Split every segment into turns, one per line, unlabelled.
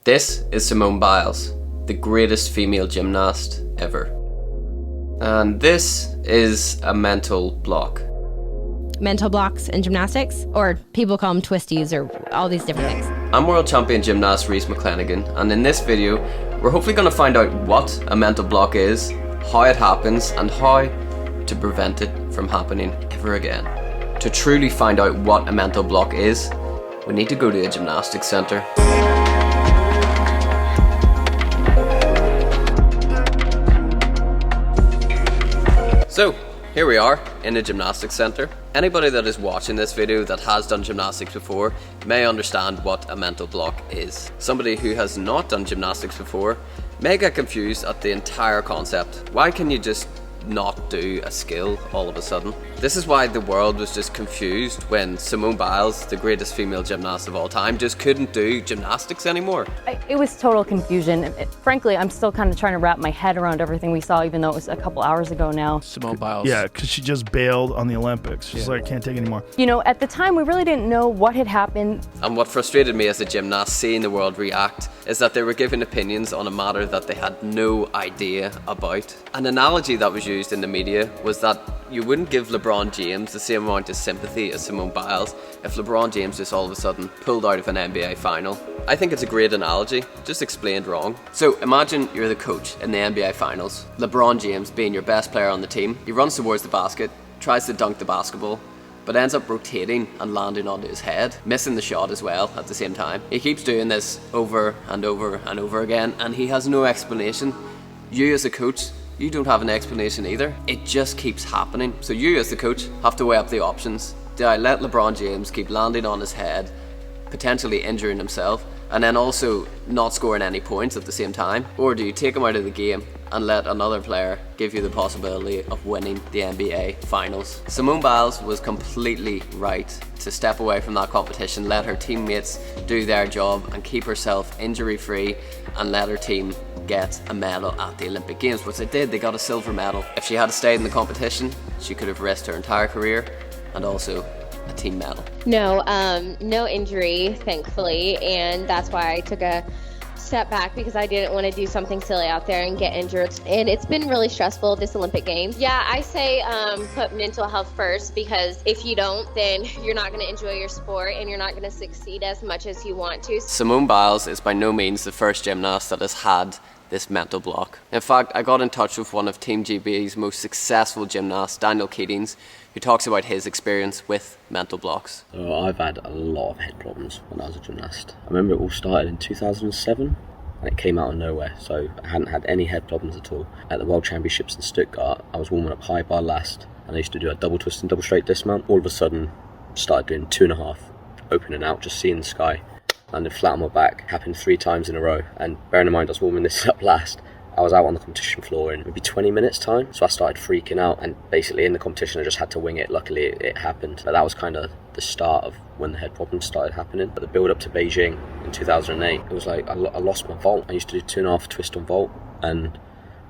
This is Simone Biles, the greatest female gymnast ever. And this is a mental block.
Mental blocks in gymnastics, or people call them twisties, or all these different things.
I'm world champion gymnast Reese McClenaghan, and in this video, we're hopefully going to find out what a mental block is, how it happens, and how to prevent it from happening ever again. To truly find out what a mental block is, we need to go to a gymnastics centre. So, here we are in a gymnastics centre. Anybody that is watching this video that has done gymnastics before may understand what a mental block is. Somebody who has not done gymnastics before may get confused at the entire concept. Why can you just not do a skill all of a sudden? This is why the world was just confused when Simone Biles, the greatest female gymnast of all time, just couldn't do gymnastics anymore.
It was total confusion. Frankly, I'm still kind of trying to wrap my head around everything we saw, even though it was a couple hours ago now.
Simone Biles.
Yeah, because she just bailed on the Olympics. She's like, can't take anymore.
You know, at the time, we really didn't know what had happened.
And what frustrated me as a gymnast seeing the world react is that they were giving opinions on a matter that they had no idea about. An analogy that was used in the media was that you wouldn't give LeBron James the same amount of sympathy as Simone Biles if LeBron James just all of a sudden pulled out of an NBA final. I think it's a great analogy, just explained wrong. So imagine you're the coach in the NBA finals. LeBron James being your best player on the team, he runs towards the basket, tries to dunk the basketball, but ends up rotating and landing onto his head, missing the shot as well at the same time. He keeps doing this over and over and over again, and he has no explanation. You as a coach, you don't have an explanation either. It just keeps happening. So you as the coach have to weigh up the options. Do I let LeBron James keep landing on his head, potentially injuring himself, and then also not scoring any points at the same time? Or do you take him out of the game and let another player give you the possibility of winning the NBA Finals? Simone Biles was completely right to step away from that competition, let her teammates do their job and keep herself injury-free, and let her team get a medal at the Olympic Games, which they did. They got a silver medal. If she had stayed in the competition, she could have risked her entire career and also a team medal.
No injury, thankfully, and that's why I took a step back, because I didn't want to do something silly out there and get injured. And it's been really stressful this Olympic Games. Yeah, I say put mental health first, because if you don't, then you're not going to enjoy your sport and you're not going to succeed as much as you want to.
Simone Biles is by no means the first gymnast that has had this mental block. In fact, I got in touch with one of Team GB's most successful gymnasts, Daniel Keatings, who talks about his experience with mental blocks.
I've had a lot of head problems when I was a gymnast. I remember it all started in 2007 and it came out of nowhere, so I hadn't had any head problems at all. At the World Championships in Stuttgart, I was warming up high bar last, and I used to do a double twist and double straight dismount. All of a sudden, started doing 2.5, opening out, just seeing the sky. Landed flat on my back, happened 3 times in a row, and bearing in mind I was warming this up last, I was out on the competition floor in maybe 20 minutes time, so I started freaking out, and basically in the competition I just had to wing it. Luckily it happened, but that was kind of the start of when the head problems started happening. But the build up to Beijing in 2008, it was like I lost my vault. I used to do 2.5 twist on vault, and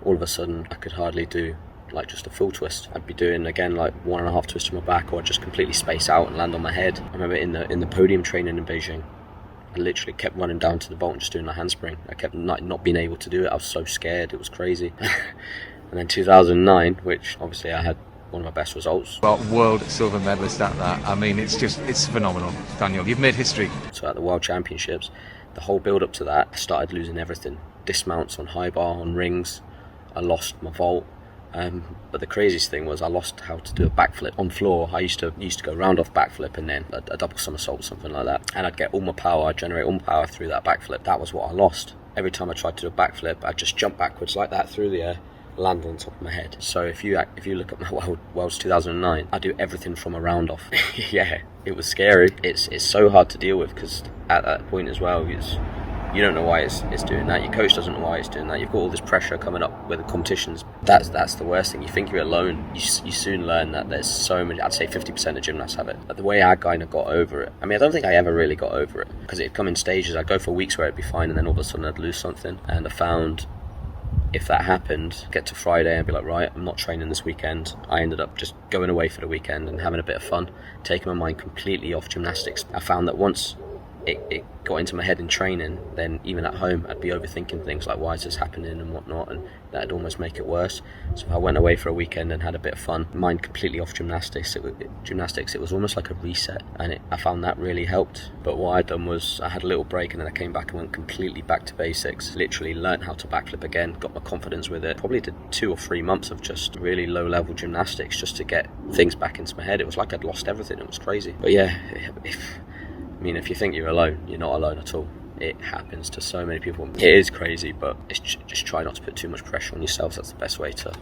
all of a sudden I could hardly do like just a full twist. I'd be doing again like 1.5 twists on my back, or I'd just completely space out and land on my head. I remember in the podium training in Beijing, I literally kept running down to the vault and just doing a handspring. I kept not being able to do it. I was so scared. It was crazy. And then 2009, which obviously I had one of my best results.
Well, world silver medalist at that. I mean, it's phenomenal, Daniel. You've made history.
So at the World Championships, the whole build up to that, I started losing everything. Dismounts on high bar, on rings. I lost my vault. But the craziest thing was I lost how to do a backflip on floor. I used to go round off backflip and then a double somersault or something like that, and I'd get all my power, I'd generate all my power through that backflip. That was what I lost. Every time I tried to do a backflip, I'd just jump backwards like that through the air, land on top of my head. So if you look at my Worlds 2009, I do everything from a round off. Yeah, it was scary. It's so hard to deal with, because at that point as well, you don't know why it's doing that. Your coach doesn't know why it's doing that. You've got all this pressure coming up with the competitions. That's the worst thing. You think you're alone. You soon learn that there's so many. I'd say 50% of gymnasts have it. But the way I kind of got over it, I mean, I don't think I ever really got over it, because it'd come in stages. I'd go for weeks where it'd be fine, and then all of a sudden I'd lose something. And I found if that happened, get to Friday and be like, right, I'm not training this weekend. I ended up just going away for the weekend and having a bit of fun, taking my mind completely off gymnastics. I found that once it got into my head in training, then even at home I'd be overthinking things like why is this happening and whatnot, and that'd almost make it worse. So if I went away for a weekend and had a bit of fun, mind completely off gymnastics, it was almost like a reset, and I found that really helped. But what I'd done was I had a little break, and then I came back and went completely back to basics, literally learned how to backflip again, got my confidence with it. Probably did 2 or 3 months of just really low level gymnastics just to get things back into my head. It was like I'd lost everything. It was crazy. But yeah, if you think you're alone, you're not alone at all. It happens to so many people. It is crazy, but it's just try not to put too much pressure on yourself. That's the best way to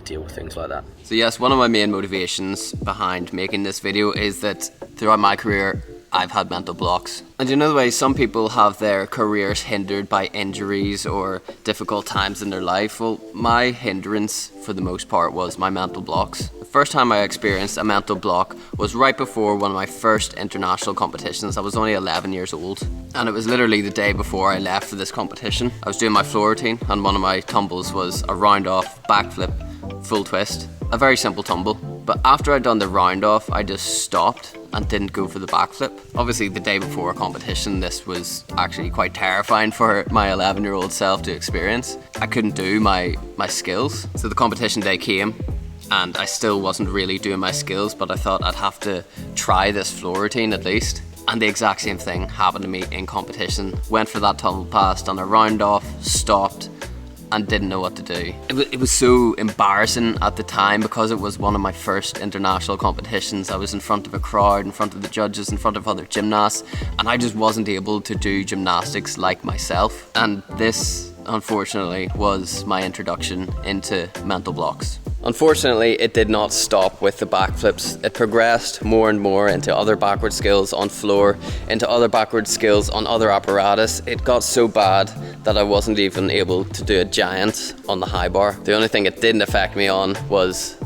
deal with things like that.
So yes, one of my main motivations behind making this video is that throughout my career, I've had mental blocks. And you know the way some people have their careers hindered by injuries or difficult times in their life? Well, my hindrance for the most part was my mental blocks. The first time I experienced a mental block was right before one of my first international competitions. I was only 11 years old, and it was literally the day before I left for this competition. I was doing my floor routine, and one of my tumbles was a round off, backflip, full twist. A very simple tumble. But after I'd done the round off, I just stopped and didn't go for the backflip. Obviously the day before a competition, this was actually quite terrifying for my 11-year-old self to experience. I couldn't do my skills. So the competition day came, and I still wasn't really doing my skills, but I thought I'd have to try this floor routine at least. And the exact same thing happened to me in competition. Went for that tumble pass, done a round off, stopped, and didn't know what to do. It was so embarrassing at the time because it was one of my first international competitions. I was in front of a crowd, in front of the judges, in front of other gymnasts, and I just wasn't able to do gymnastics like myself. And this, unfortunately, was my introduction into mental blocks. Unfortunately, it did not stop with the backflips. It progressed more and more into other backward skills on floor, into other backward skills on other apparatus. It got so bad that I wasn't even able to do a giant on the high bar. The only thing it didn't affect me on was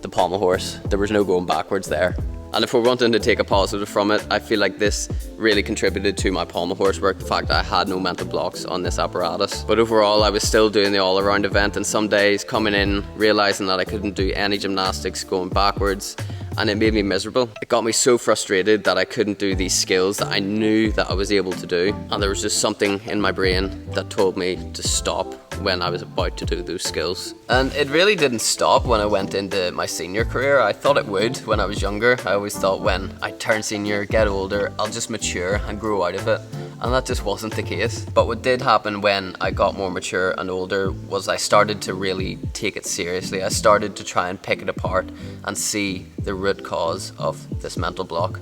the pommel horse. There was no going backwards there. And if we're wanting to take a positive from it, I feel like this really contributed to my pommel horse work, the fact that I had no mental blocks on this apparatus. But overall, I was still doing the all-around event, and some days coming in, realising that I couldn't do any gymnastics going backwards, and it made me miserable. It got me so frustrated that I couldn't do these skills that I knew that I was able to do, and there was just something in my brain that told me to stop when I was about to do those skills. And it really didn't stop when I went into my senior career. I thought it would when I was younger. I always thought when I turn senior, get older, I'll just mature and grow out of it. And that just wasn't the case. But what did happen when I got more mature and older was I started to really take it seriously. I started to try and pick it apart and see the root cause of this mental block.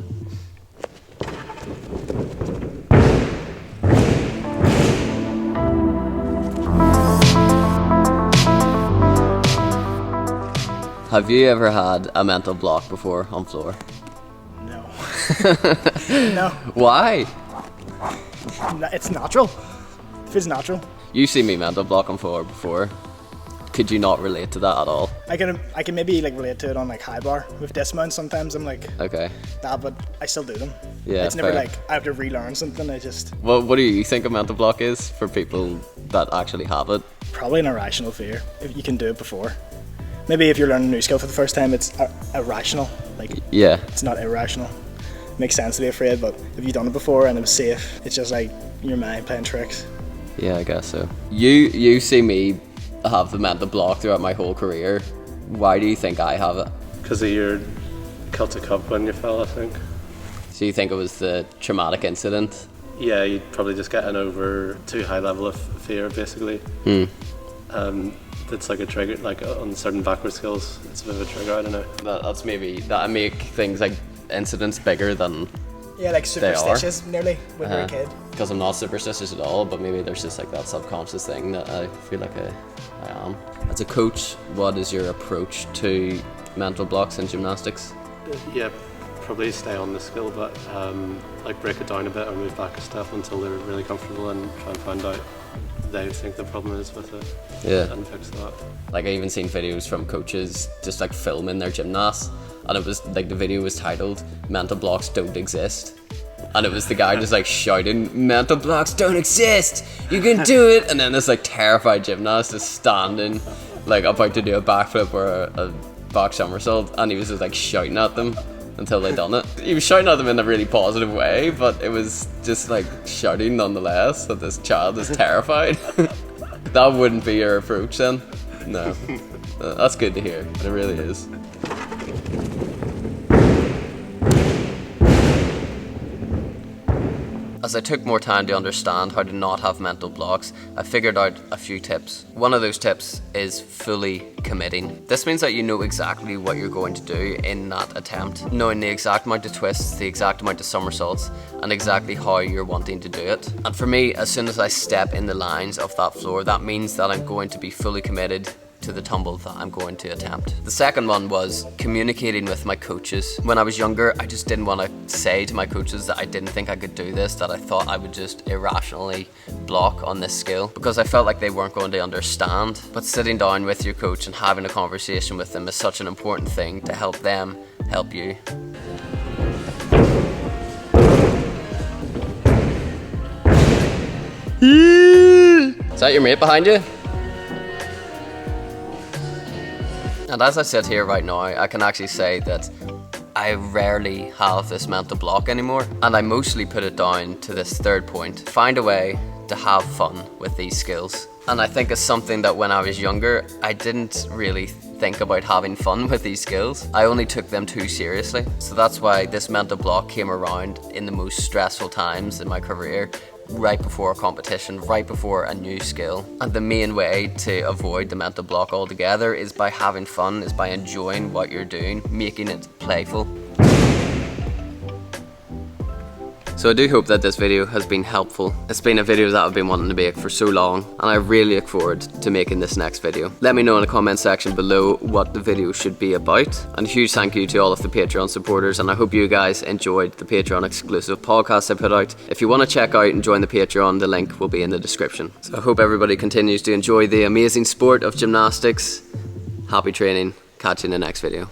Have you ever had a mental block before on floor?
No. No.
Why?
It's natural. It feels natural.
You've seen me mental block on floor before. Could you not relate to that at all?
I can maybe like relate to it on like high bar with dismounts. Sometimes I'm like
Okay.
that, but I still do them.
Yeah,
it's never
fair.
like I have to relearn something. I just
What do you think a mental block is for people that actually have it?
probably an irrational fear. If you can do it before, maybe if you're learning a new skill for the first time, it's irrational. Like
Yeah.
it's not irrational. It makes sense to be afraid, but if you've done it before and it was safe, it's just like your mind playing tricks.
Yeah, I guess so. You see me have the mental block throughout my whole career. Why do you think I have it?
Because of your Celtic Cup when you fell, I think.
So you think it was the traumatic incident?
Yeah, you'd probably just get an over too high level of fear, basically. It's like a trigger, like on certain backward skills, it's a bit of a trigger, I don't know.
That's maybe, that I make things like incidents bigger than
Yeah, like
they are.
superstitious nearly when you're a kid.
Because I'm not superstitious at all, but maybe there's just like that subconscious thing that I feel like I am. As a coach, what is your approach to mental blocks in gymnastics?
Yeah, probably stay on the skill, but like break it down a bit or move back a step until they're really comfortable and try and find out what they think the problem is with it.
Yeah.
And fix that.
Like I even seen videos from coaches just like filming their gymnasts, and it was like the video was titled "Mental Blocks Don't Exist," and it was the guy just like shouting, "Mental blocks don't exist! You can do it!" And then this like terrified gymnast is standing, like about to do a backflip or a back somersault, and he was just like shouting at them. until they done it. He was shouting at them in a really positive way, but it was just like shouting nonetheless that this child is terrified. That wouldn't be your approach then. No. That's good to hear. It really is. As I took more time to understand how to not have mental blocks, I figured out a few tips. One of those tips is fully committing. This means that you know exactly what you're going to do in that attempt, knowing the exact amount of twists, the exact amount of somersaults, and exactly how you're wanting to do it. And for me, as soon as I step in the lines of that floor, that means that I'm going to be fully committed to the tumble that I'm going to attempt. The second one was communicating with my coaches. When I was younger, I just didn't want to say to my coaches that I didn't think I could do this, that I thought I would just irrationally block on this skill, because I felt like they weren't going to understand. But sitting down with your coach and having a conversation with them is such an important thing to help them help you. Is that your mate behind you? And as I sit here right now, I can actually say that I rarely have this mental block anymore, and I mostly put it down to this third point: find a way to have fun with these skills. And I think it's something that when I was younger, I didn't really think about having fun with these skills. I only took them too seriously. So that's why this mental block came around in the most stressful times in my career, right before a competition, right before a new skill. And the main way to avoid the mental block altogether is by having fun, is by enjoying what you're doing, making it playful. So I do hope that this video has been helpful. It's been a video that I've been wanting to make for so long, and I really look forward to making this next video. Let me know in the comment section below what the video should be about. And a huge thank you to all of the Patreon supporters, and I hope you guys enjoyed the Patreon exclusive podcast I put out. If you want to check out and join the Patreon, the link will be in the description. So I hope everybody continues to enjoy the amazing sport of gymnastics. Happy training. Catch you in the next video.